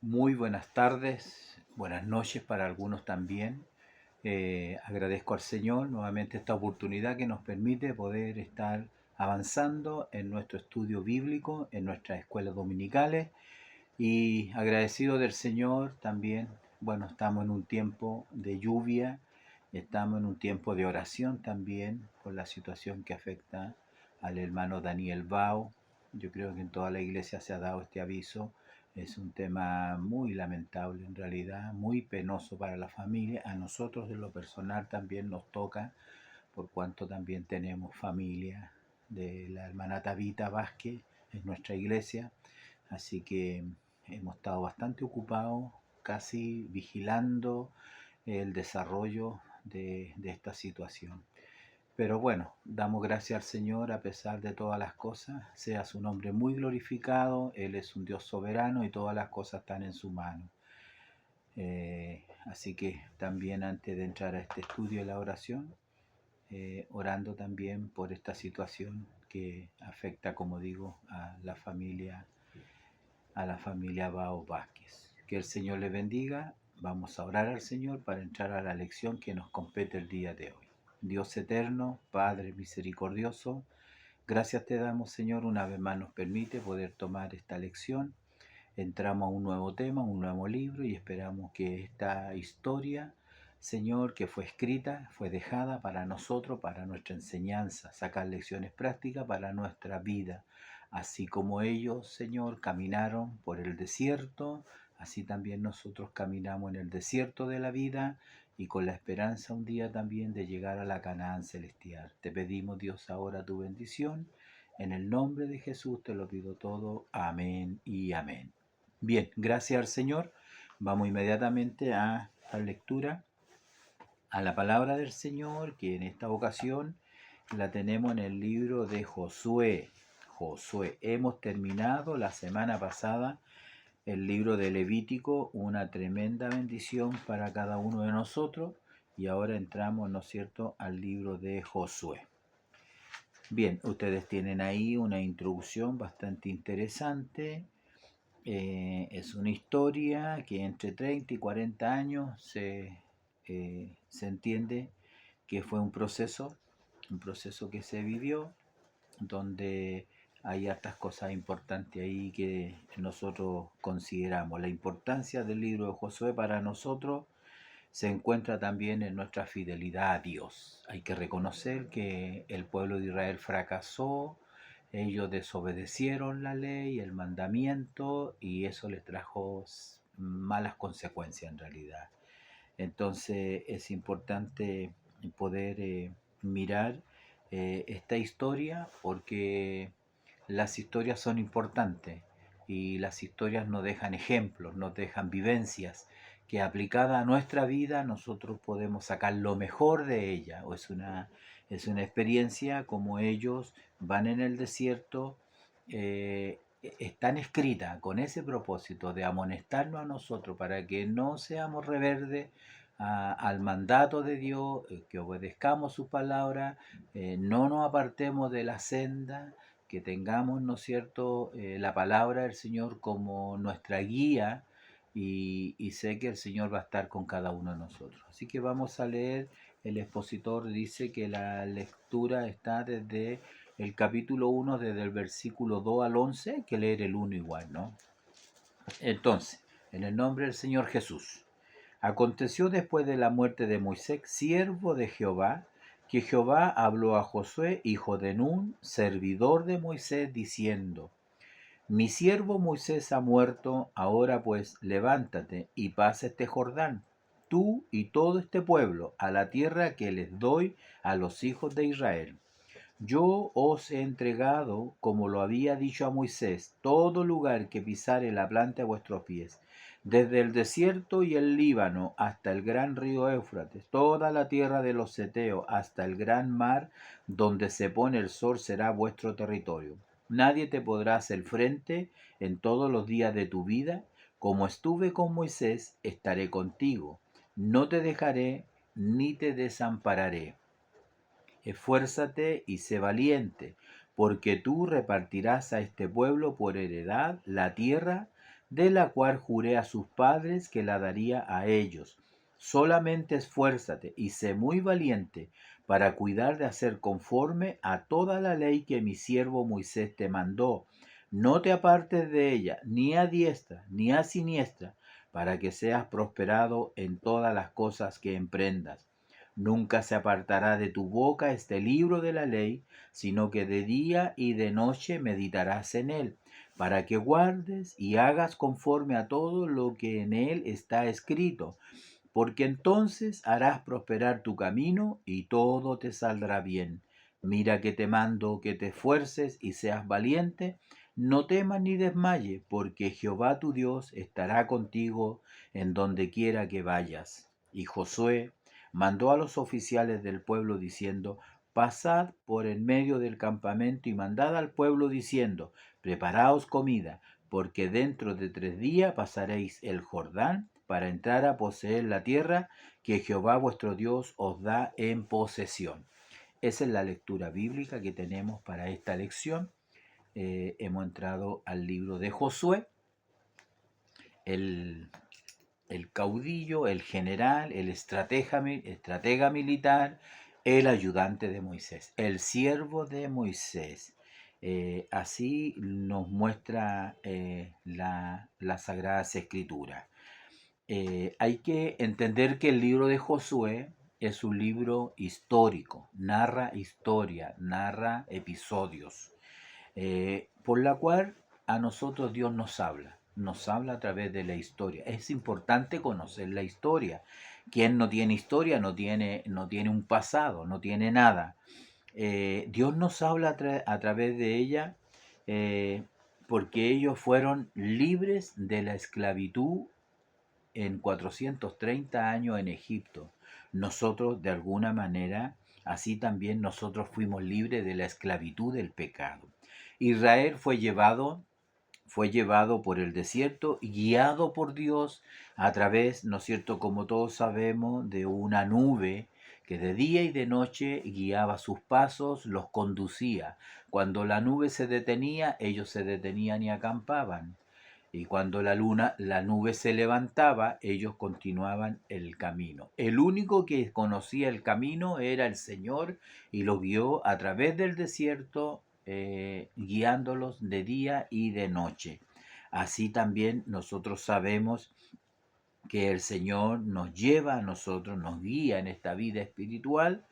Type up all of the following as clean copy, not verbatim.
Muy buenas tardes, buenas noches para algunos también. Agradezco al Señor nuevamente esta oportunidad que nos permite poder estar avanzando en nuestro estudio bíblico, en nuestras escuelas dominicales y agradecido del Señor también. Bueno, estamos en un tiempo de lluvia, estamos en un tiempo de oración también por la situación que afecta al hermano Daniel Bao. Yo creo que en toda la iglesia se ha dado este aviso. Es un tema muy lamentable en realidad, muy penoso para la familia. A nosotros en lo personal también nos toca, por cuanto también tenemos familia de la hermana Tabita Vázquez en nuestra iglesia. Así que hemos estado bastante ocupados, casi vigilando el desarrollo de esta situación. Pero bueno, damos gracias al Señor a pesar de todas las cosas, sea su nombre muy glorificado, Él es un Dios soberano y todas las cosas están en su mano. Así que también antes de entrar a este estudio de la oración, orando también por esta situación que afecta, como digo, a la familia Bao Vázquez. Que el Señor le bendiga. Vamos a orar al Señor para entrar a la lección que nos compete el día de hoy. Dios eterno, Padre misericordioso, gracias te damos, Señor, una vez más nos permite poder tomar esta lección. Entramos a un nuevo tema, un nuevo libro y esperamos que esta historia, Señor, que fue escrita, fue dejada para nosotros, para nuestra enseñanza, sacar lecciones prácticas para nuestra vida. Así como ellos, Señor, caminaron por el desierto, así también nosotros caminamos en el desierto de la vida y con la esperanza un día también de llegar a la Canaán celestial. Te pedimos, Dios, ahora tu bendición. En el nombre de Jesús te lo pido todo. Amén y amén. Bien, gracias al Señor. Vamos inmediatamente a la lectura, a la palabra del Señor, que en esta ocasión la tenemos en el libro de Josué. Josué. Hemos terminado la semana pasada el libro de Levítico, una tremenda bendición para cada uno de nosotros, y ahora entramos, ¿no es cierto?, al libro de Josué. Bien, ustedes tienen ahí una introducción bastante interesante. Es una historia que entre 30 y 40 años se entiende que fue un proceso que se vivió, donde hay hartas cosas importantes ahí que nosotros consideramos. La importancia del libro de Josué para nosotros se encuentra también en nuestra fidelidad a Dios. Hay que reconocer que el pueblo de Israel fracasó, ellos desobedecieron la ley, el mandamiento, y eso les trajo malas consecuencias en realidad. Entonces es importante poder mirar esta historia porque las historias son importantes y las historias nos dejan ejemplos, nos dejan vivencias que aplicada a nuestra vida nosotros podemos sacar lo mejor de ella. O es una experiencia como ellos van en el desierto, están escritas con ese propósito de amonestarnos a nosotros para que no seamos rebeldes al mandato de Dios, que obedezcamos su palabra, no nos apartemos de la senda, que tengamos, ¿no es cierto?, la palabra del Señor como nuestra guía y sé que el Señor va a estar con cada uno de nosotros. Así que vamos a leer, el expositor dice que la lectura está desde el capítulo 1, desde el versículo 2 al 11, hay que leer el 1 igual, ¿no? Entonces, en el nombre del Señor Jesús. Aconteció después de la muerte de Moisés, siervo de Jehová, que Jehová habló a Josué, hijo de Nun, servidor de Moisés, diciendo: Mi siervo Moisés ha muerto, ahora pues levántate y pasa este Jordán, tú y todo este pueblo, a la tierra que les doy a los hijos de Israel. Yo os he entregado, como lo había dicho a Moisés, todo lugar que pisare la planta de vuestros pies, desde el desierto y el Líbano hasta el gran río Éufrates, toda la tierra de los Ceteos hasta el gran mar, donde se pone el sol será vuestro territorio. Nadie te podrá hacer frente en todos los días de tu vida. Como estuve con Moisés, estaré contigo. No te dejaré ni te desampararé. Esfuérzate y sé valiente, porque tú repartirás a este pueblo por heredad la tierra de la cual juré a sus padres que la daría a ellos. Solamente esfuérzate y sé muy valiente para cuidar de hacer conforme a toda la ley que mi siervo Moisés te mandó. No te apartes de ella, ni a diestra, ni a siniestra, para que seas prosperado en todas las cosas que emprendas. Nunca se apartará de tu boca este libro de la ley, sino que de día y de noche meditarás en él, para que guardes y hagas conforme a todo lo que en él está escrito, porque entonces harás prosperar tu camino y todo te saldrá bien. Mira que te mando que te esfuerces y seas valiente, no temas ni desmayes, porque Jehová tu Dios estará contigo en donde quiera que vayas. Y Josué mandó a los oficiales del pueblo diciendo: Pasad por en medio del campamento y mandad al pueblo diciendo: Preparaos comida, porque dentro de 3 días pasaréis el Jordán para entrar a poseer la tierra que Jehová vuestro Dios os da en posesión. Esa es la lectura bíblica que tenemos para esta lección. Hemos entrado al libro de Josué, el, el caudillo, el general, el estratega militar, el ayudante de Moisés, el siervo de Moisés. Así nos muestra la Sagrada Escritura. Hay que entender que el libro de Josué es un libro histórico, narra historia, narra episodios, por la cual a nosotros Dios nos habla a través de la historia. Es importante conocer la historia. Quien no tiene historia no tiene un pasado, no tiene nada. Dios nos habla a través de ella, eh, porque ellos fueron libres de la esclavitud en 430 años en Egipto. Nosotros, de alguna manera, así también nosotros fuimos libres de la esclavitud del pecado. Israel fue llevado por el desierto, guiado por Dios a través, ¿no es cierto?, como todos sabemos, de una nube que de día y de noche guiaba sus pasos, los conducía. Cuando la nube se detenía, ellos se detenían y acampaban. Y cuando la nube se levantaba, ellos continuaban el camino. El único que conocía el camino era el Señor y lo guió a través del desierto, guiándolos de día y de noche. Así también nosotros sabemos que el Señor nos lleva a nosotros, nos guía en esta vida espiritual,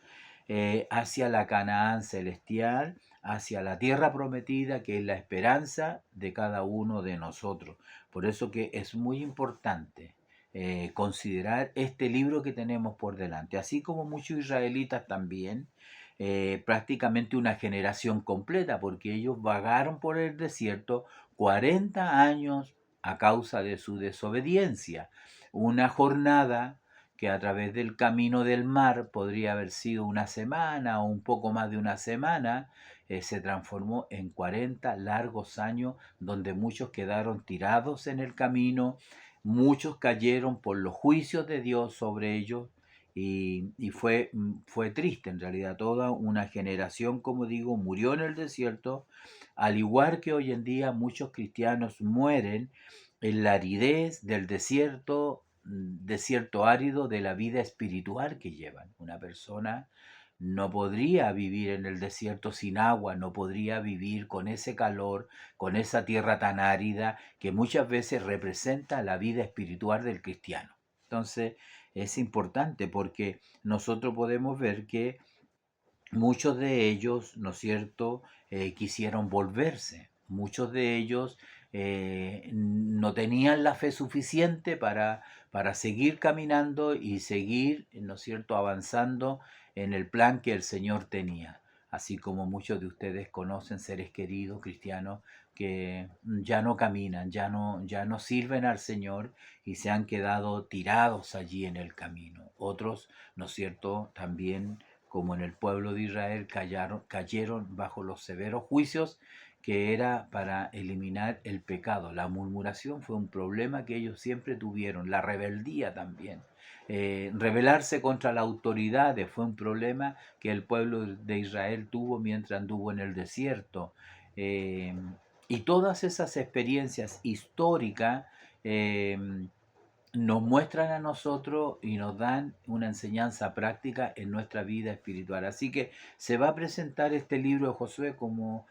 hacia la Canaán celestial, hacia la tierra prometida, que es la esperanza de cada uno de nosotros. Por eso que es muy importante considerar este libro que tenemos por delante, así como muchos israelitas también, prácticamente una generación completa, porque ellos vagaron por el desierto 40 años a causa de su desobediencia. Una jornada que a través del camino del mar podría haber sido una semana o un poco más de una semana, se transformó en 40 largos años donde muchos quedaron tirados en el camino, muchos cayeron por los juicios de Dios sobre ellos, y fue triste en realidad. Toda una generación, como digo, murió en el desierto, al igual que hoy en día muchos cristianos mueren en la aridez del desierto árido de la vida espiritual que llevan. Una persona no podría vivir en el desierto sin agua, no podría vivir con ese calor, con esa tierra tan árida que muchas veces representa la vida espiritual del cristiano. Entonces es importante porque nosotros podemos ver que muchos de ellos, ¿no es cierto?, quisieron volverse. Muchos de ellos no tenían la fe suficiente para seguir caminando y seguir, ¿no es cierto?, avanzando en el plan que el Señor tenía. Así como muchos de ustedes conocen seres queridos cristianos que ya no caminan, ya no sirven al Señor y se han quedado tirados allí en el camino. Otros, ¿no es cierto?, también, como en el pueblo de Israel, cayeron bajo los severos juicios que era para eliminar el pecado. La murmuración fue un problema que ellos siempre tuvieron, la rebeldía también. Rebelarse contra la autoridad fue un problema que el pueblo de Israel tuvo mientras anduvo en el desierto. Eh, Y todas esas experiencias históricas eh, nos muestran a nosotros y nos dan una enseñanza práctica en nuestra vida espiritual. Así que se va a presentar este libro de Josué como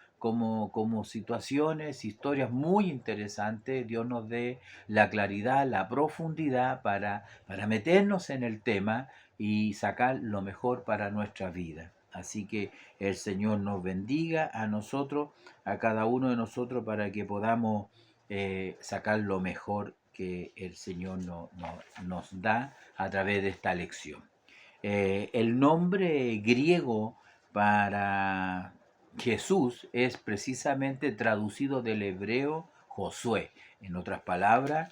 situaciones, historias muy interesantes. Dios nos dé la claridad, la profundidad para meternos en el tema y sacar lo mejor para nuestra vida. Así que el Señor nos bendiga a nosotros, a cada uno de nosotros, para que podamos sacar lo mejor que el Señor nos da a través de esta lección. El nombre griego para Jesús es precisamente traducido del hebreo Josué. En otras palabras,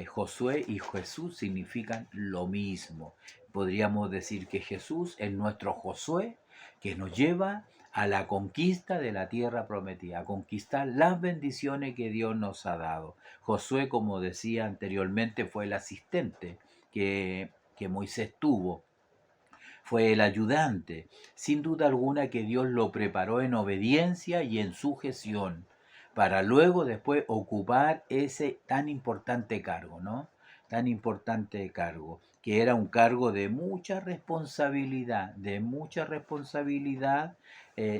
Josué y Jesús significan lo mismo. Podríamos decir que Jesús es nuestro Josué que nos lleva a la conquista de la tierra prometida, a conquistar las bendiciones que Dios nos ha dado. Josué, como decía anteriormente, fue el asistente que Moisés tuvo, fue el ayudante, sin duda alguna que Dios lo preparó en obediencia y en sujeción, para luego después ocupar ese tan importante cargo, ¿no? Tan importante cargo, que era un cargo de mucha responsabilidad.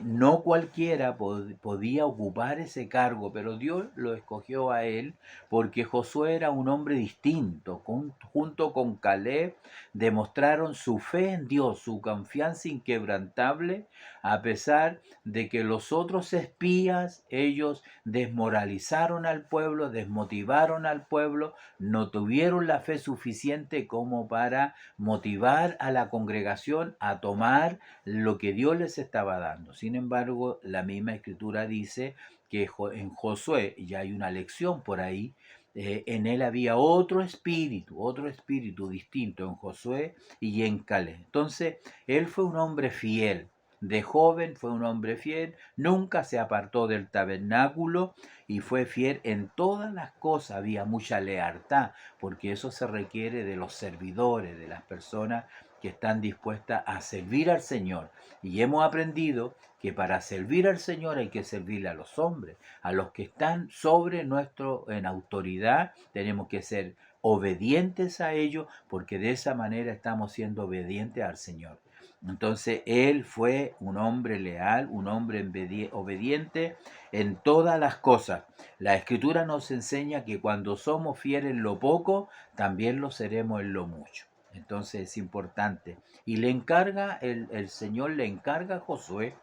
No cualquiera podía ocupar ese cargo, pero Dios lo escogió a él porque Josué era un hombre distinto. Junto con Caleb demostraron su fe en Dios, su confianza inquebrantable, a pesar de que los otros espías, ellos desmoralizaron al pueblo, desmotivaron al pueblo, no tuvieron la fe suficiente como para motivar a la congregación a tomar lo que Dios les estaba dando. Sin embargo, la misma escritura dice que en Josué, ya hay una lección por ahí, en él había otro espíritu distinto en Josué y en Caleb. Entonces, él fue un hombre fiel. De joven fue un hombre fiel, nunca se apartó del tabernáculo y fue fiel en todas las cosas. Había mucha lealtad, porque eso se requiere de los servidores, de las personas que están dispuestas a servir al Señor. Y hemos aprendido que para servir al Señor hay que servirle a los hombres, a los que están sobre nuestro en autoridad. Tenemos que ser obedientes a ellos, porque de esa manera estamos siendo obedientes al Señor. Entonces él fue un hombre leal, un hombre obediente en todas las cosas. La Escritura nos enseña que cuando somos fieles en lo poco, también lo seremos en lo mucho. Entonces es importante. Y le encarga, el Señor le encarga a Josué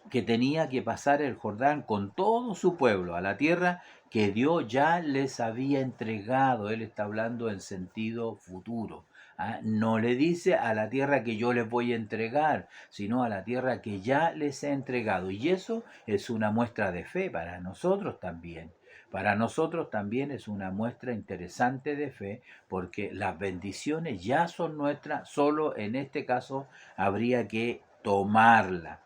que tenía que pasar el Jordán con todo su pueblo a la tierra que Dios ya les había entregado. Él está hablando en sentido futuro. No le dice a la tierra que yo les voy a entregar, sino a la tierra que ya les he entregado. Y eso es una muestra de fe para nosotros también. Para nosotros también es una muestra interesante de fe, porque las bendiciones ya son nuestras, solo en este caso habría que tomarla.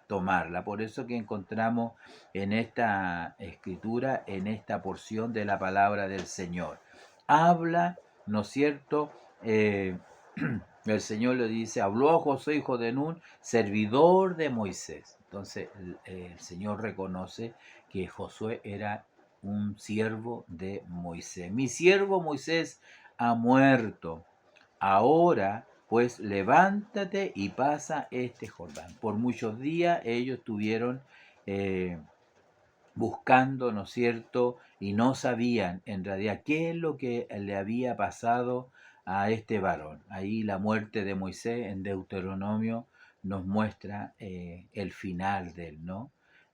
Por eso que encontramos en esta escritura, en esta porción de la palabra del Señor. Habla, ¿no es cierto? El Señor le dice, habló a Josué, hijo de Nun, servidor de Moisés. Entonces el Señor reconoce que Josué era un siervo de Moisés. Mi siervo Moisés ha muerto. Ahora, pues levántate y pasa este Jordán. Por muchos días ellos estuvieron buscando, ¿no es cierto? Y no sabían en realidad qué es lo que le había pasado a este varón. Ahí la muerte de Moisés en Deuteronomio nos muestra el final de él, ¿no?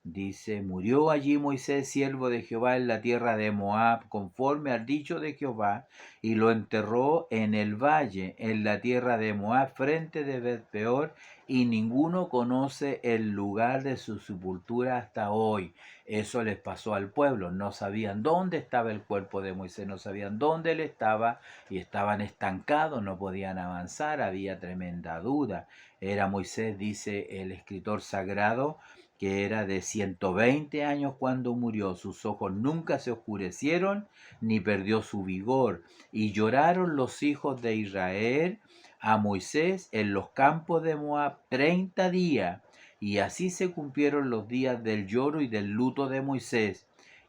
Dice, murió allí Moisés, siervo de Jehová, en la tierra de Moab, conforme al dicho de Jehová, y lo enterró en el valle, en la tierra de Moab, frente de Bet-peor, y ninguno conoce el lugar de su sepultura hasta hoy. Eso les pasó al pueblo, no sabían dónde estaba el cuerpo de Moisés, no sabían dónde él estaba y estaban estancados, no podían avanzar, había tremenda duda. Era Moisés, dice el escritor sagrado, que era de 120 años cuando murió, sus ojos nunca se oscurecieron ni perdió su vigor, y lloraron los hijos de Israel a Moisés en los campos de Moab 30 días, y así se cumplieron los días del lloro y del luto de Moisés.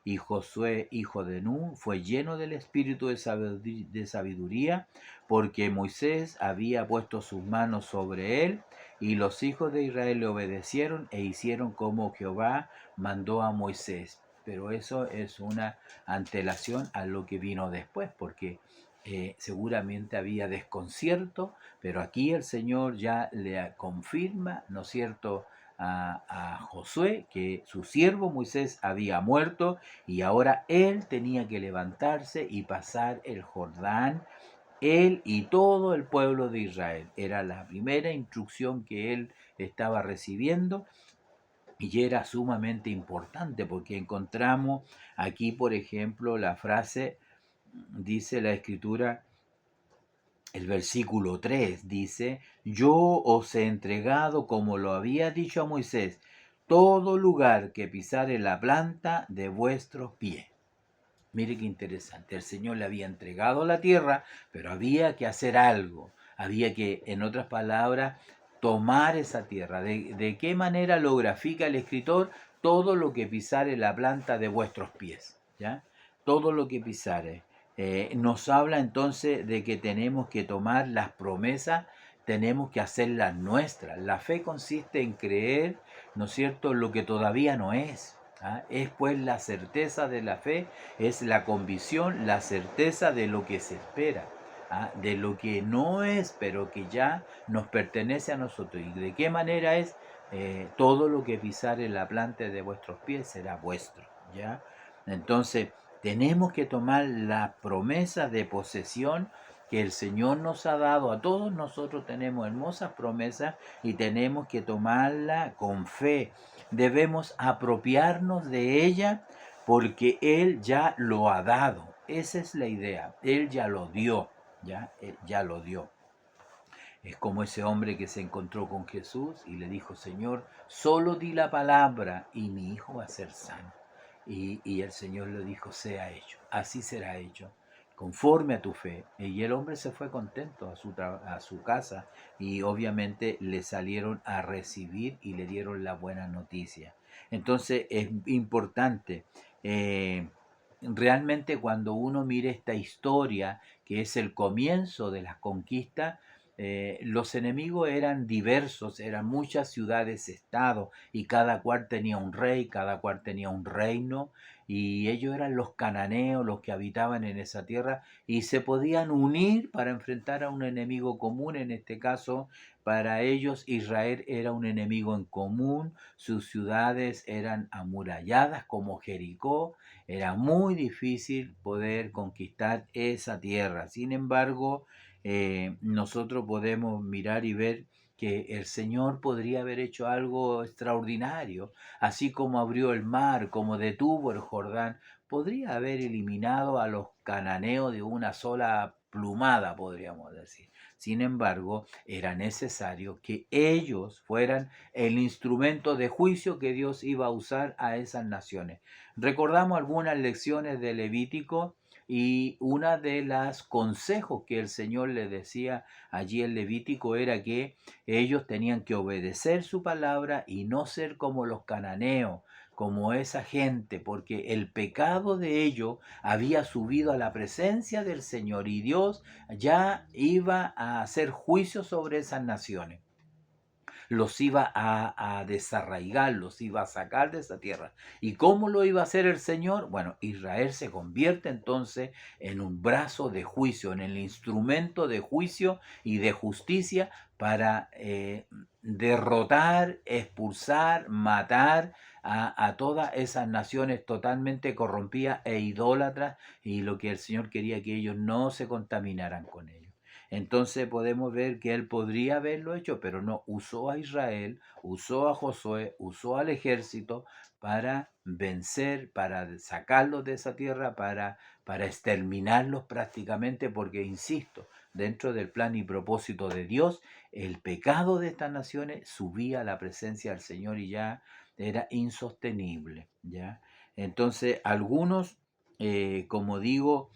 y Josué, hijo de Nun, fue lleno del espíritu de sabiduría, porque Moisés había puesto sus manos sobre él, y los hijos de Israel le obedecieron e hicieron como Jehová mandó a Moisés. Pero eso es una antelación a lo que vino después, porque seguramente había desconcierto, pero aquí el Señor ya le confirma, ¿no es cierto?, a Josué que su siervo Moisés había muerto y ahora él tenía que levantarse y pasar el Jordán, él y todo el pueblo de Israel. Era la primera instrucción que él estaba recibiendo y era sumamente importante porque encontramos aquí, por ejemplo, la frase, dice la escritura, el versículo 3 dice, yo os he entregado, como lo había dicho a Moisés, todo lugar que pisare la planta de vuestros pies. Mire qué interesante, el Señor le había entregado la tierra, pero había que hacer algo, había que, en otras palabras, tomar esa tierra. ¿De qué manera lo grafica el escritor? Todo lo que pisare la planta de vuestros pies, ¿ya? Todo lo que pisare. Nos habla entonces de que tenemos que tomar las promesas, tenemos que hacerlas nuestras. La fe consiste en creer, ¿no es cierto?, lo que todavía no es. ¿Ah? Es pues la certeza de la fe, es la convicción, la certeza de lo que se espera, ¿ah? De lo que no es, pero que ya nos pertenece a nosotros. ¿Y de qué manera es? Todo lo que pisare la planta de vuestros pies será vuestro, ¿ya? Entonces, tenemos que tomar la promesa de posesión que el Señor nos ha dado. A todos nosotros tenemos hermosas promesas y tenemos que tomarla con fe. Debemos apropiarnos de ella porque Él ya lo ha dado. Esa es la idea. Él ya lo dio. ¿Ya? Él ya lo dio. Es como ese hombre que se encontró con Jesús y le dijo, Señor, solo di la palabra y mi hijo va a ser sano. Y el Señor le dijo, sea hecho, así será hecho, conforme a tu fe. Y el hombre se fue contento a su casa y obviamente le salieron a recibir y le dieron la buena noticia. Entonces es importante, realmente cuando uno mire esta historia, que es el comienzo de las conquistas, los enemigos eran diversos, eran muchas ciudades-estado y cada cual tenía un rey, cada cual tenía un reino y ellos eran los cananeos, los que habitaban en esa tierra y se podían unir para enfrentar a un enemigo común. En este caso, para ellos Israel era un enemigo en común, sus ciudades eran amuralladas como Jericó, era muy difícil poder conquistar esa tierra. Sin embargo, nosotros podemos mirar y ver que el Señor podría haber hecho algo extraordinario, así como abrió el mar, como detuvo el Jordán, podría haber eliminado a los cananeos de una sola plumada, podríamos decir. Sin embargo, era necesario que ellos fueran el instrumento de juicio que Dios iba a usar a esas naciones. Recordamos algunas lecciones de Levítico y una de las consejos que el Señor le decía allí en Levítico era que ellos tenían que obedecer su palabra y no ser como los cananeos, como esa gente, porque el pecado de ellos había subido a la presencia del Señor y Dios ya iba a hacer juicio sobre esas naciones, los iba a desarraigar, los iba a sacar de esa tierra. ¿Y cómo lo iba a hacer el Señor? Bueno, Israel se convierte entonces en un brazo de juicio, en el instrumento de juicio y de justicia para derrotar, expulsar, matar a todas esas naciones totalmente corrompidas e idólatras, y lo que el Señor quería que ellos no se contaminaran con ellos. Entonces podemos ver que él podría haberlo hecho, pero no, usó a Israel, usó a Josué, usó al ejército para vencer, para sacarlos de esa tierra, para exterminarlos prácticamente, porque, insisto, dentro del plan y propósito de Dios, el pecado de estas naciones subía a la presencia del Señor y ya era insostenible, ¿ya? Entonces, algunos, como digo,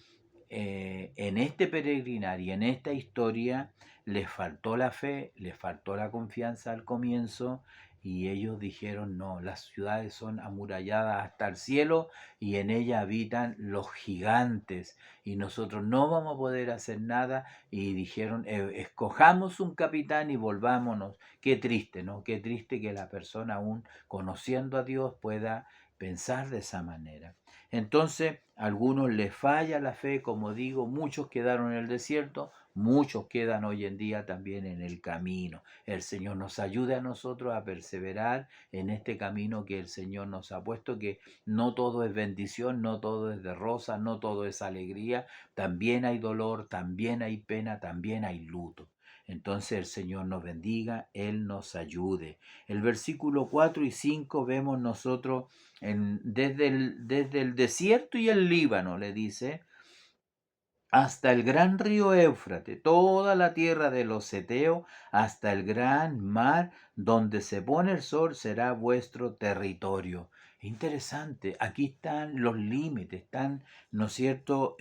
en este peregrinar y en esta historia les faltó la fe, les faltó la confianza al comienzo Y ellos dijeron, no, las ciudades son amuralladas hasta el cielo y en ellas habitan los gigantes y nosotros no vamos a poder hacer nada. Y dijeron, escojamos un capitán y volvámonos. Qué triste, ¿no? Qué triste que la persona aún conociendo a Dios pueda pensar de esa manera. Entonces, a algunos les falla la fe, como digo, muchos quedaron en el desierto, muchos quedan hoy en día también en el camino. El Señor nos ayude a nosotros a perseverar en este camino que el Señor nos ha puesto, que no todo es bendición, no todo es de rosa, no todo es alegría, también hay dolor, también hay pena, también hay luto. Entonces el Señor nos bendiga, Él nos ayude. El versículo 4 y 5 vemos nosotros desde el desierto y el Líbano, le dice, hasta el gran río Éufrates, toda la tierra de los Eteos, hasta el gran mar, donde se pone el sol, será vuestro territorio. Interesante, aquí están los límites, están, ¿no es cierto?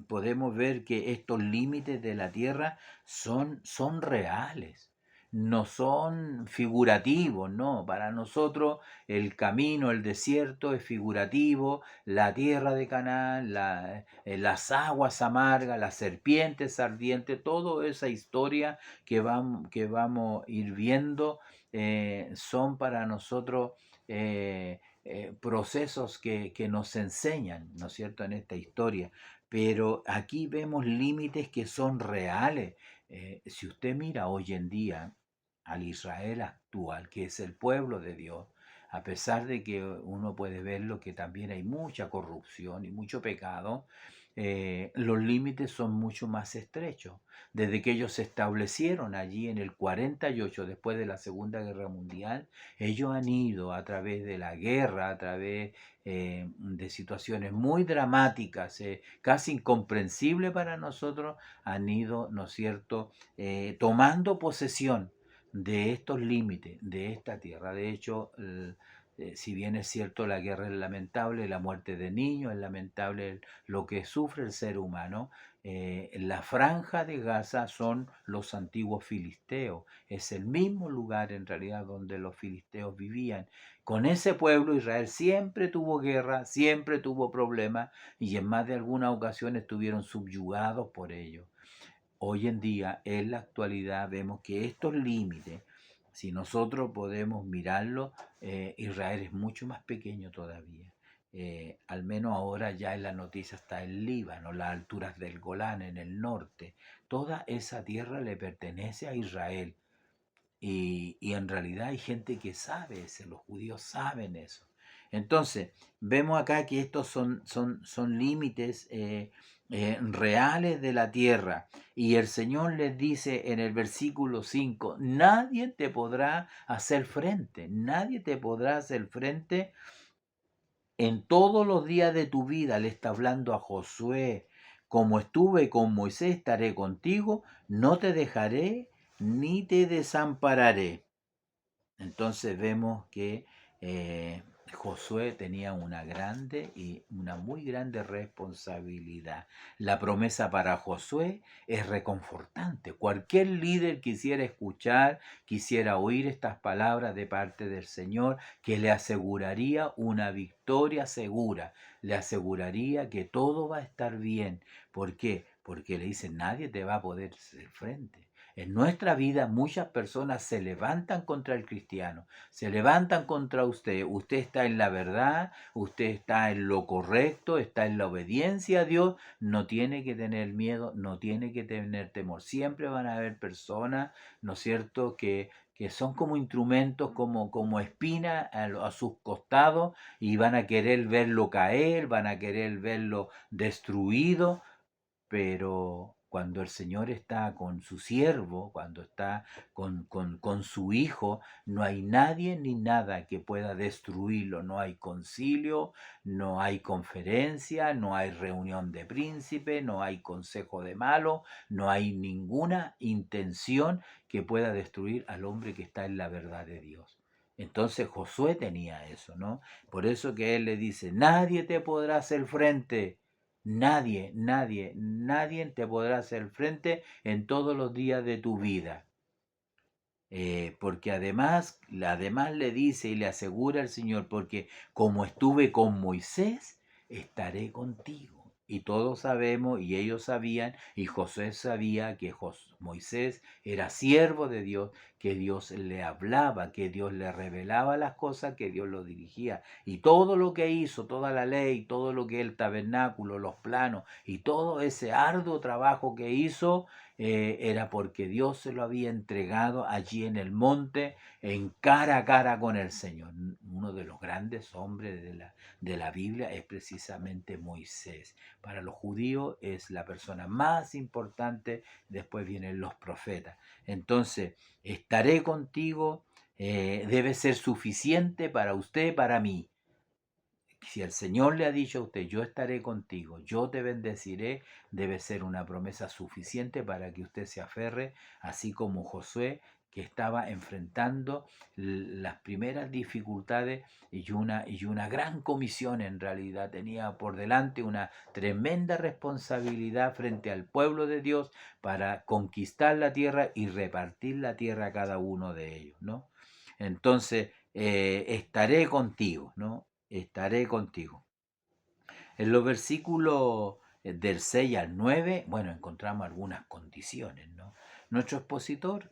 Podemos ver que estos límites de la tierra son reales, no son figurativos, ¿no? Para nosotros el camino, el desierto es figurativo, la tierra de Canaán, las aguas amargas, las serpientes ardientes, toda esa historia que vamos a ir viendo son para nosotros procesos que nos enseñan, ¿no es cierto?, en esta historia. Pero aquí vemos límites que son reales. Si usted mira hoy en día al Israel actual, que es el pueblo de Dios, a pesar de que uno puede verlo que también hay mucha corrupción y mucho pecado, los límites son mucho más estrechos. Desde que ellos se establecieron allí en el 48, después de la Segunda Guerra Mundial, ellos han ido a través de la guerra, a través de situaciones muy dramáticas, casi incomprensibles para nosotros, han ido, ¿no es cierto?, tomando posesión de estos límites, de esta tierra. De hecho, si bien es cierto, la guerra es lamentable, la muerte de niños es lamentable, lo que sufre el ser humano, la franja de Gaza son los antiguos filisteos. Es el mismo lugar en realidad donde los filisteos vivían. Con ese pueblo Israel siempre tuvo guerra, siempre tuvo problemas y en más de alguna ocasión estuvieron subyugados por ellos. Hoy en día, en la actualidad, vemos que estos límites, si nosotros podemos mirarlo, Israel es mucho más pequeño todavía. Al menos ahora ya en la noticia está el Líbano, las alturas del Golán en el norte. Toda esa tierra le pertenece a Israel. Y en realidad hay gente que sabe eso, los judíos saben eso. Entonces, vemos acá que estos son límites reales de la tierra. Y el Señor les dice en el versículo 5, nadie te podrá hacer frente, nadie te podrá hacer frente en todos los días de tu vida. Le está hablando a Josué, como estuve con Moisés, estaré contigo, no te dejaré ni te desampararé. Entonces vemos que Josué tenía una grande y una muy grande responsabilidad. La promesa para Josué es reconfortante. Cualquier líder quisiera escuchar, quisiera oír estas palabras de parte del Señor, que le aseguraría una victoria segura, le aseguraría que todo va a estar bien. ¿Por qué? Porque le dice, nadie te va a poder hacer frente. En nuestra vida muchas personas se levantan contra el cristiano, se levantan contra usted. Usted está en la verdad, usted está en lo correcto, está en la obediencia a Dios. No tiene que tener miedo, no tiene que tener temor. Siempre van a haber personas, ¿no es cierto?, que son como instrumentos, como espinas a sus costados y van a querer verlo caer, van a querer verlo destruido, pero cuando el Señor está con su siervo, cuando está con su hijo, no hay nadie ni nada que pueda destruirlo. No hay concilio, no hay conferencia, no hay reunión de príncipe, no hay consejo de malo, no hay ninguna intención que pueda destruir al hombre que está en la verdad de Dios. Entonces Josué tenía eso, ¿no? Por eso que él le dice, nadie te podrá hacer frente. Nadie, nadie, nadie te podrá hacer frente en todos los días de tu vida. porque además le dice y le asegura el Señor, porque como estuve con Moisés, estaré contigo. Y todos sabemos, y ellos sabían, y José sabía que Moisés era siervo de Dios, que Dios le hablaba, que Dios le revelaba las cosas, que Dios lo dirigía. Y todo lo que hizo, toda la ley, todo lo que el tabernáculo, los planos y todo ese arduo trabajo que hizo, era porque Dios se lo había entregado allí en el monte, en cara a cara con el Señor. Uno de los grandes hombres de la Biblia es precisamente Moisés. Para los judíos es la persona más importante, después vienen los profetas. Entonces, estaré contigo, debe ser suficiente para usted, para mí. Si el Señor le ha dicho a usted, yo estaré contigo, yo te bendeciré, debe ser una promesa suficiente para que usted se aferre, así como Josué, que estaba enfrentando las primeras dificultades y una gran comisión en realidad. Tenía por delante una tremenda responsabilidad frente al pueblo de Dios para conquistar la tierra y repartir la tierra a cada uno de ellos, ¿no? Entonces, estaré contigo, ¿no? Estaré contigo. En los versículos del 6 al 9, bueno, encontramos algunas condiciones, ¿no? Nuestro expositor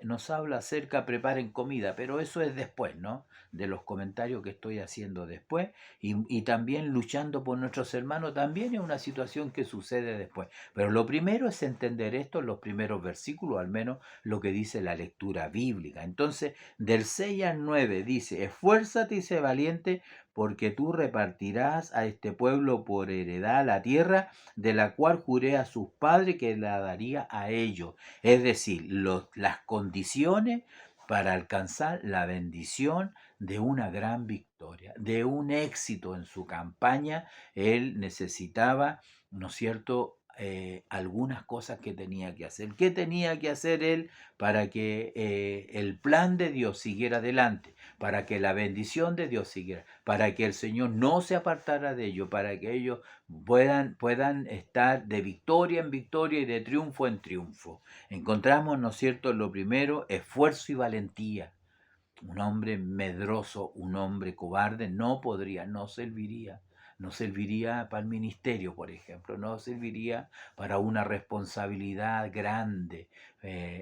nos habla acerca, preparen comida, pero eso es después, ¿no? De los comentarios que estoy haciendo después, y también luchando por nuestros hermanos, también es una situación que sucede después. Pero lo primero es entender esto en los primeros versículos, al menos lo que dice la lectura bíblica. Entonces, del 6 al 9 dice, esfuérzate y sé valiente, porque tú repartirás a este pueblo por heredad la tierra de la cual juré a sus padres que la daría a ellos. Es decir, las condiciones para alcanzar la bendición de una gran victoria, de un éxito en su campaña. Él necesitaba, ¿no es cierto?, algunas cosas que tenía que hacer. ¿Qué tenía que hacer él para que el plan de Dios siguiera adelante? Para que la bendición de Dios siguiera, para que el Señor no se apartara de ellos, para que ellos puedan estar de victoria en victoria y de triunfo en triunfo. Encontramos, ¿no es cierto?, lo primero, esfuerzo y valentía. Un hombre medroso, un hombre cobarde no podría, no serviría. No serviría para el ministerio, por ejemplo, no serviría para una responsabilidad grande,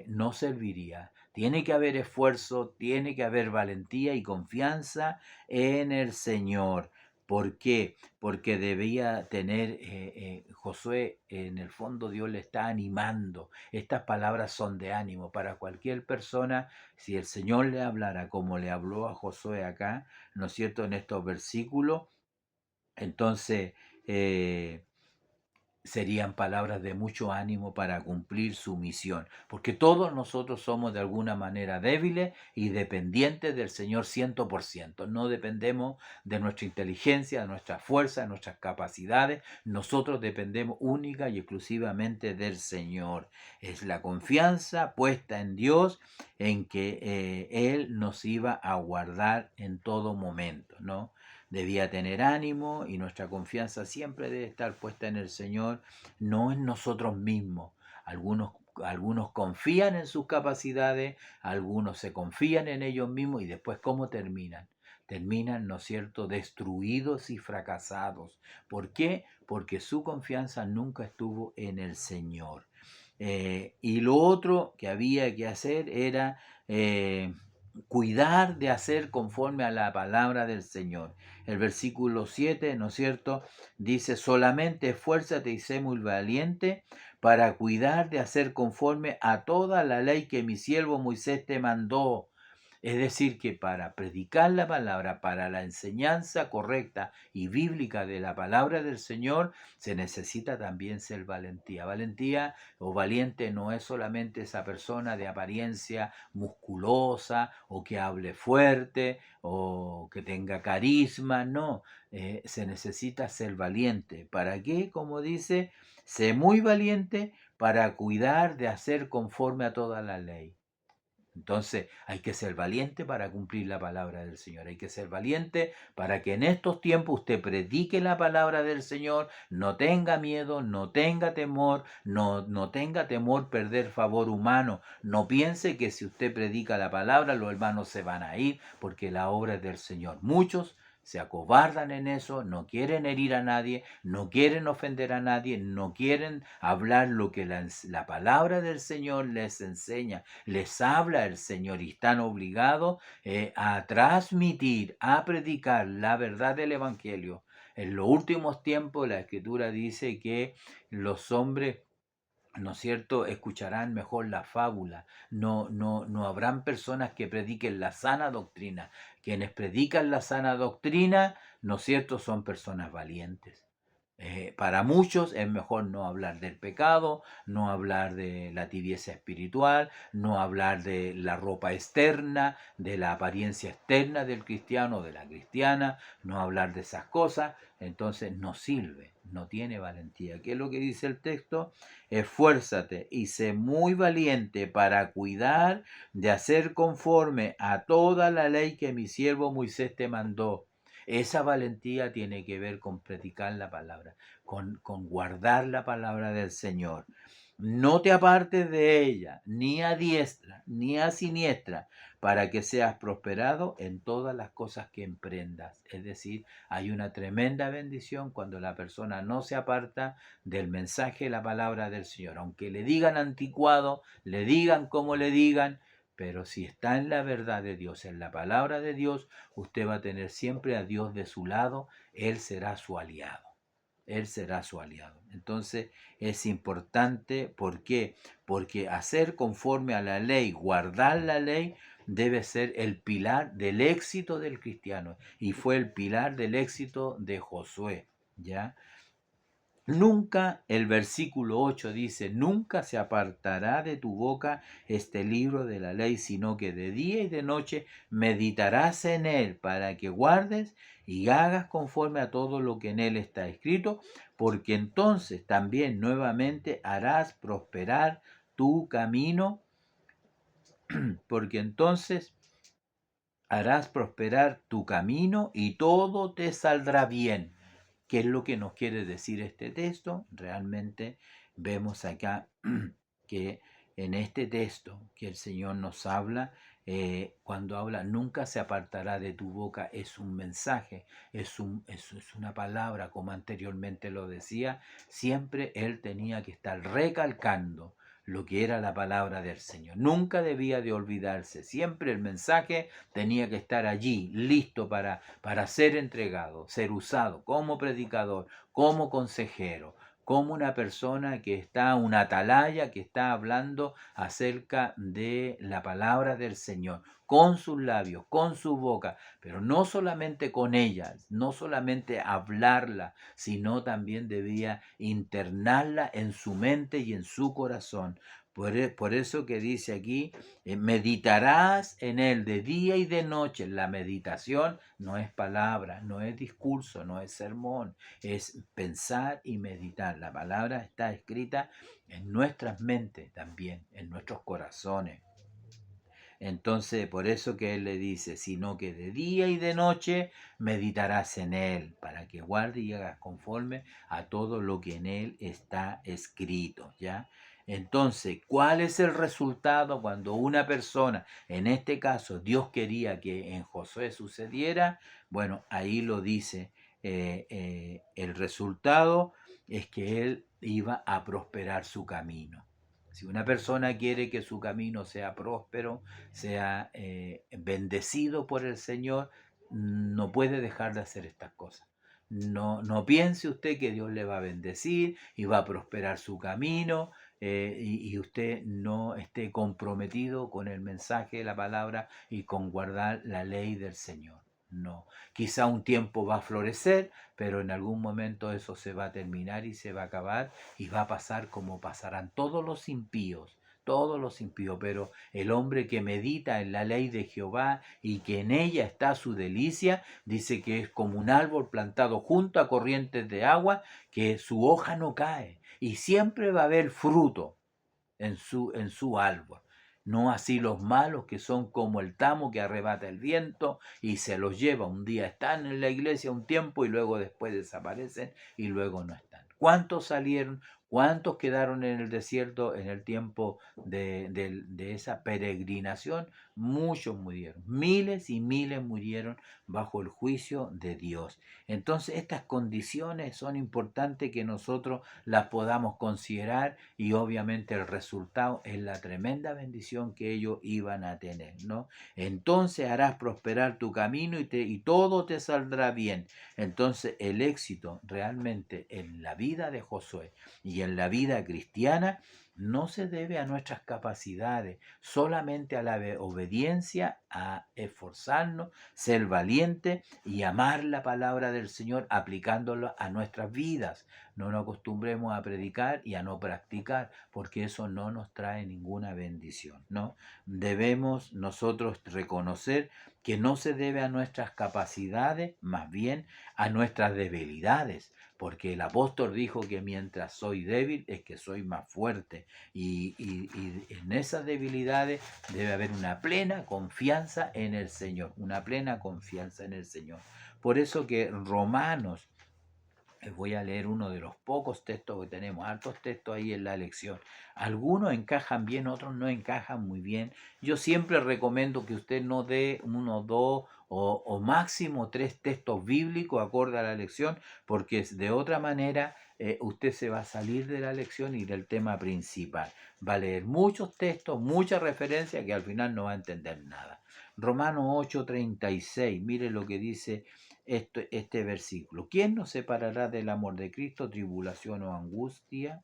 no serviría. Tiene que haber esfuerzo, tiene que haber valentía y confianza en el Señor. ¿Por qué? Porque debía tener Josué, en el fondo Dios le está animando. Estas palabras son de ánimo para cualquier persona. Si el Señor le hablara como le habló a Josué acá, ¿no es cierto?, en estos versículos, entonces serían palabras de mucho ánimo para cumplir su misión, porque todos nosotros somos de alguna manera débiles y dependientes del Señor 100%. No dependemos de nuestra inteligencia, de nuestra fuerza, de nuestras capacidades. Nosotros dependemos única y exclusivamente del Señor. Es la confianza puesta en Dios, en que Él nos iba a guardar en todo momento, ¿no? Debía tener ánimo y nuestra confianza siempre debe estar puesta en el Señor, no en nosotros mismos. Algunos confían en sus capacidades, algunos se confían en ellos mismos y después ¿cómo terminan? Terminan, ¿no es cierto?, destruidos y fracasados. ¿Por qué? Porque su confianza nunca estuvo en el Señor. Y lo otro que había que hacer era cuidar de hacer conforme a la palabra del Señor. El versículo 7, ¿no es cierto?, dice, solamente esfuérzate y sé muy valiente para cuidar de hacer conforme a toda la ley que mi siervo Moisés te mandó. Es decir, que para predicar la palabra, para la enseñanza correcta y bíblica de la palabra del Señor, se necesita también ser valentía. Valentía o valiente no es solamente esa persona de apariencia musculosa o que hable fuerte o que tenga carisma, no. Se necesita ser valiente. ¿Para qué? Como dice, sé muy valiente para cuidar de hacer conforme a toda la ley. Entonces hay que ser valiente para cumplir la palabra del Señor. Hay que ser valiente para que en estos tiempos usted predique la palabra del Señor, no tenga miedo, no tenga temor, no tenga temor perder favor humano. No piense que si usted predica la palabra los hermanos se van a ir porque la obra es del Señor. Muchos se acobardan en eso, no quieren herir a nadie, no quieren ofender a nadie, no quieren hablar lo que la palabra del Señor les enseña, les habla el Señor y están obligados a transmitir, a predicar la verdad del Evangelio. En los últimos tiempos la Escritura dice que los hombres, ¿no es cierto?, escucharán mejor la fábula. No habrán personas que prediquen la sana doctrina. Quienes predican la sana doctrina, ¿no es cierto?, son personas valientes. Para muchos es mejor no hablar del pecado, no hablar de la tibieza espiritual, no hablar de la ropa externa, de la apariencia externa del cristiano o de la cristiana, no hablar de esas cosas. Entonces no sirve, no tiene valentía. ¿Qué es lo que dice el texto? Esfuérzate y sé muy valiente para cuidar de hacer conforme a toda la ley que mi siervo Moisés te mandó. Esa valentía tiene que ver con predicar la palabra, con guardar la palabra del Señor. No te apartes de ella, ni a diestra, ni a siniestra, para que seas prosperado en todas las cosas que emprendas. Es decir, hay una tremenda bendición cuando la persona no se aparta del mensaje de la palabra del Señor. Aunque le digan anticuado, le digan como le digan, pero si está en la verdad de Dios, en la palabra de Dios, usted va a tener siempre a Dios de su lado, Él será su aliado. Él será su aliado. Entonces es importante, ¿por qué? Porque hacer conforme a la ley, guardar la ley, debe ser el pilar del éxito del cristiano. Y fue el pilar del éxito de Josué, ¿ya? Nunca, el versículo 8 dice, nunca se apartará de tu boca este libro de la ley, sino que de día y de noche meditarás en él para que guardes y hagas conforme a todo lo que en él está escrito, porque entonces también nuevamente harás prosperar tu camino, porque entonces harás prosperar tu camino y todo te saldrá bien. ¿Qué es lo que nos quiere decir este texto? Realmente vemos acá que en este texto que el Señor nos habla, cuando habla, nunca se apartará de tu boca, es un mensaje, es una palabra, como anteriormente lo decía, siempre Él tenía que estar recalcando lo que era la palabra del Señor. Nunca debía de olvidarse, siempre el mensaje tenía que estar allí, listo para ser entregado, ser usado como predicador, como consejero, como una persona que está, una atalaya que está hablando acerca de la palabra del Señor, con sus labios, con su boca, pero no solamente con ella, no solamente hablarla, sino también debía internarla en su mente y en su corazón. Por eso que dice aquí, meditarás en él de día y de noche. La meditación no es palabra, no es discurso, no es sermón, es pensar y meditar. La palabra está escrita en nuestras mentes también, en nuestros corazones. Entonces, por eso que él le dice, sino que de día y de noche meditarás en él, para que guarde y hagas conforme a todo lo que en él está escrito, ¿ya? Entonces, ¿cuál es el resultado cuando una persona, en este caso Dios quería que en Josué sucediera? Bueno, ahí lo dice, el resultado es que él iba a prosperar su camino. Si una persona quiere que su camino sea próspero, sea bendecido por el Señor, no puede dejar de hacer estas cosas. No piense usted que Dios le va a bendecir y va a prosperar su camino, y usted no esté comprometido con el mensaje de la palabra y con guardar la ley del Señor. No, quizá un tiempo va a florecer, pero en algún momento eso se va a terminar y se va a acabar y va a pasar como pasarán todos los impíos, pero el hombre que medita en la ley de Jehová y que en ella está su delicia, dice que es como un árbol plantado junto a corrientes de agua, que su hoja no cae y siempre va a haber fruto en su árbol. No así los malos, que son como el tamo que arrebata el viento y se los lleva. Un día están en la iglesia un tiempo y luego después desaparecen y luego no están. ¿Cuántos salieron? ¿Cuántos quedaron en el desierto en el tiempo de esa peregrinación? Muchos murieron. Miles y miles murieron bajo el juicio de Dios. Entonces estas condiciones son importantes que nosotros las podamos considerar, y obviamente el resultado es la tremenda bendición que ellos iban a tener, ¿no? Entonces harás prosperar tu camino y todo te saldrá bien. Entonces el éxito realmente en la vida de Josué y en la vida cristiana no se debe a nuestras capacidades, solamente a la obediencia, a esforzarnos, ser valiente y amar la palabra del Señor aplicándola a nuestras vidas. No nos acostumbremos a predicar y a no practicar, porque eso no nos trae ninguna bendición, ¿no? Debemos nosotros reconocer que no se debe a nuestras capacidades, más bien a nuestras debilidades, porque el apóstol dijo que mientras soy débil es que soy más fuerte, y en esas debilidades debe haber una plena confianza en el Señor, una plena confianza en el Señor. Por eso que Romanos, les voy a leer uno de los pocos textos que tenemos, hartos textos ahí en la lección. Algunos encajan bien, otros no encajan muy bien. Yo siempre recomiendo que usted no dé uno, dos o máximo tres textos bíblicos acorde a la lección, porque de otra manera usted se va a salir de la lección y del tema principal. Va a leer muchos textos, muchas referencias que al final no va a entender nada. Romanos 8:36, mire lo que dice este versículo. ¿Quién nos separará del amor de Cristo? ¿Tribulación o angustia?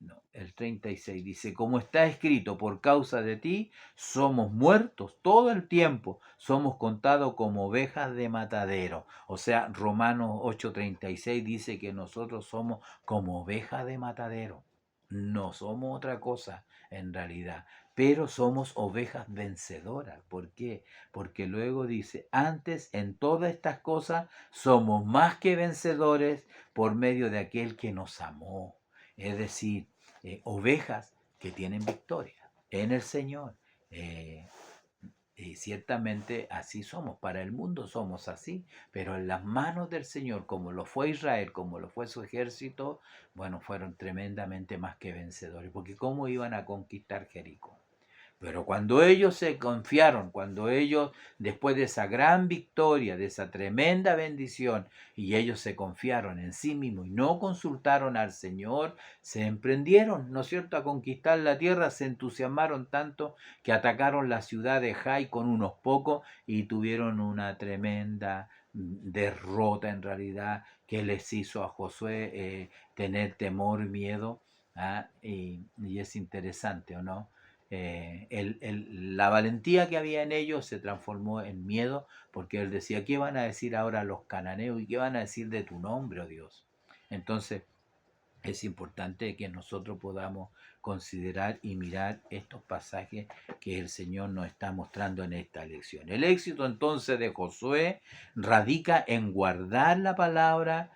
No, el 36 dice, como está escrito, por causa de ti somos muertos todo el tiempo, somos contados como ovejas de matadero. O sea, Romanos 8:36 dice que nosotros somos como ovejas de matadero. No somos otra cosa en realidad, pero somos ovejas vencedoras. ¿Por qué? Porque luego dice, antes en todas estas cosas somos más que vencedores por medio de aquel que nos amó. Es decir, ovejas que tienen victoria en el Señor. Eh, y ciertamente así somos, para el mundo somos así, pero en las manos del Señor, como lo fue Israel, como lo fue su ejército, bueno, fueron tremendamente más que vencedores, porque ¿cómo iban a conquistar Jericó? Pero cuando ellos se confiaron, cuando ellos, después de esa gran victoria, de esa tremenda bendición, y ellos se confiaron en sí mismos y no consultaron al Señor, se emprendieron, ¿no es cierto?, a conquistar la tierra, se entusiasmaron tanto que atacaron la ciudad de Jai con unos pocos y tuvieron una tremenda derrota en realidad que les hizo a Josué tener temor, miedo, ¿ah? Y es interesante, ¿o no? La valentía que había en ellos se transformó en miedo, porque él decía, ¿qué van a decir ahora los cananeos y qué van a decir de tu nombre, oh Dios? Entonces es importante que nosotros podamos considerar y mirar estos pasajes que el Señor nos está mostrando en esta lección. El éxito entonces de Josué radica en guardar la palabra,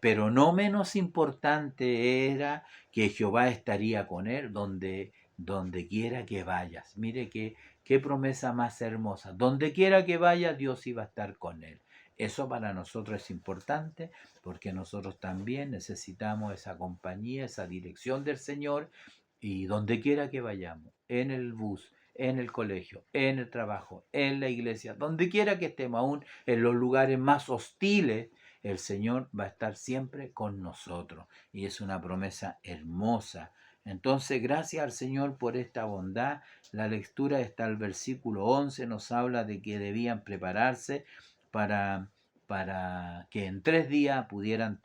pero no menos importante era que Jehová estaría con él donde quiera que vayas. Mire qué promesa más hermosa. Donde quiera que vaya, Dios iba a estar con él. Eso para nosotros es importante, porque nosotros también necesitamos esa compañía, esa dirección del Señor, y donde quiera que vayamos, en el bus, en el colegio, en el trabajo, en la iglesia, donde quiera que estemos, aún en los lugares más hostiles, el Señor va a estar siempre con nosotros. Y es una promesa hermosa. Entonces, gracias al Señor por esta bondad. La lectura está al versículo 11, nos habla de que debían prepararse para, para que en 3 días pudieran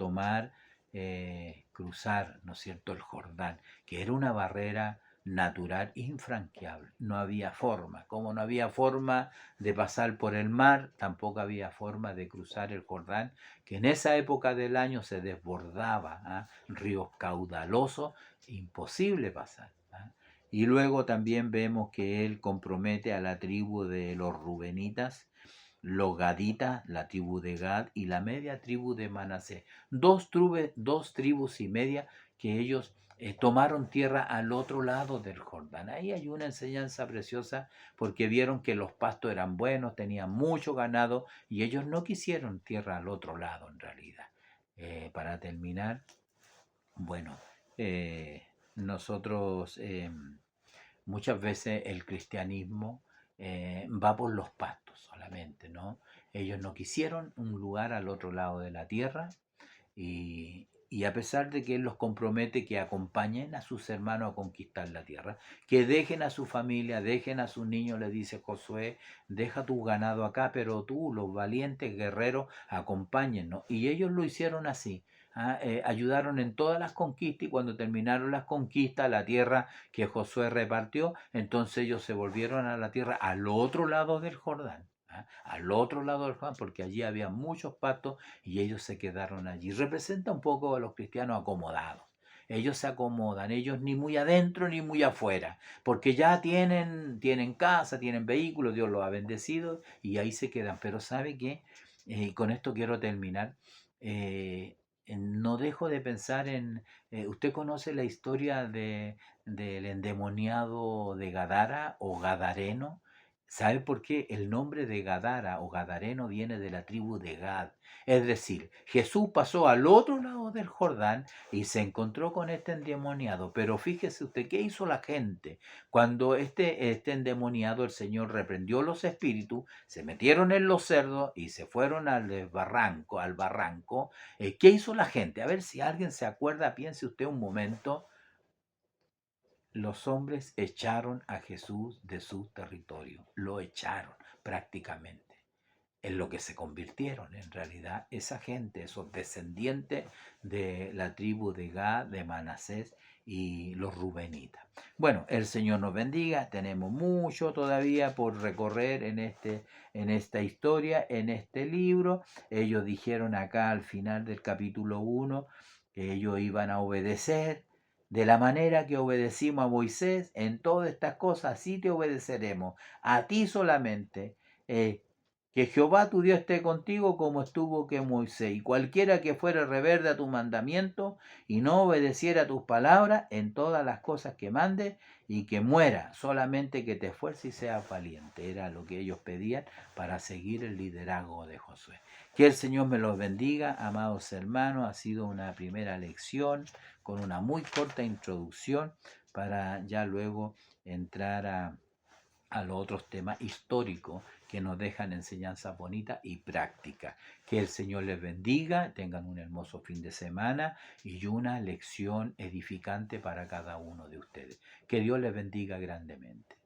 cruzar, ¿no es cierto?, el Jordán, que era una barrera natural infranqueable. No había forma. Como no había forma de pasar por el mar, tampoco había forma de cruzar el Jordán, que en esa época del año se desbordaba, ¿ah? Ríos caudalosos, imposible pasar, ¿ah? Y luego también vemos que él compromete a la tribu de los rubenitas, los gaditas, la tribu de Gad y la media tribu de Manasés. Dos tribus y media que ellos tomaron tierra al otro lado del Jordán. Ahí hay una enseñanza preciosa porque vieron que los pastos eran buenos, tenían mucho ganado y ellos no quisieron tierra al otro lado en realidad. Para terminar, bueno, nosotros muchas veces el cristianismo va por los pastos solamente, ¿no? Ellos no quisieron un lugar al otro lado de la tierra y a pesar de que Él los compromete que acompañen a sus hermanos a conquistar la tierra, que dejen a su familia, dejen a sus niños, le dice Josué, deja tu ganado acá, pero tú, los valientes guerreros, acompáñennos. Y ellos lo hicieron así. Ayudaron en todas las conquistas y cuando terminaron las conquistas, la tierra que Josué repartió, entonces ellos se volvieron a la tierra al otro lado del Jordán. Al otro lado del Jordán, porque allí había muchos pastos y ellos se quedaron allí. Representa un poco a los cristianos acomodados. Ellos se acomodan, ellos ni muy adentro ni muy afuera, porque ya tienen casa, tienen vehículos, Dios los ha bendecido y ahí se quedan. Pero ¿sabe qué? Con esto quiero terminar. No dejo de pensar en, ¿usted conoce la historia del endemoniado de Gadara o Gadareno? ¿Sabe por qué? El nombre de Gadara o Gadareno viene de la tribu de Gad. Es decir, Jesús pasó al otro lado del Jordán y se encontró con este endemoniado. Pero fíjese usted, ¿qué hizo la gente? Cuando este endemoniado, el Señor reprendió los espíritus, se metieron en los cerdos y se fueron al barranco. ¿Qué hizo la gente? A ver si alguien se acuerda, piense usted un momento. Los hombres echaron a Jesús de su territorio, lo echaron prácticamente. En lo que se convirtieron en realidad esa gente, esos descendientes de la tribu de Gad, de Manasés y los rubenitas. Bueno, el Señor nos bendiga, tenemos mucho todavía por recorrer en esta historia, en este libro. Ellos dijeron acá al final del capítulo 1 que ellos iban a obedecer. De la manera que obedecimos a Moisés, en todas estas cosas, así te obedeceremos, a ti solamente. Que Jehová tu Dios esté contigo como estuvo que Moisés. Y cualquiera que fuere rebelde a tu mandamiento y no obedeciera a tus palabras en todas las cosas que mande y que muera, solamente que te esfuerces y seas valiente. Era lo que ellos pedían para seguir el liderazgo de Josué. Que el Señor me los bendiga, amados hermanos. Ha sido una primera lección con una muy corta introducción para ya luego entrar a los otros temas históricos que nos dejan enseñanzas bonitas y prácticas. Que el Señor les bendiga, tengan un hermoso fin de semana y una lección edificante para cada uno de ustedes. Que Dios les bendiga grandemente.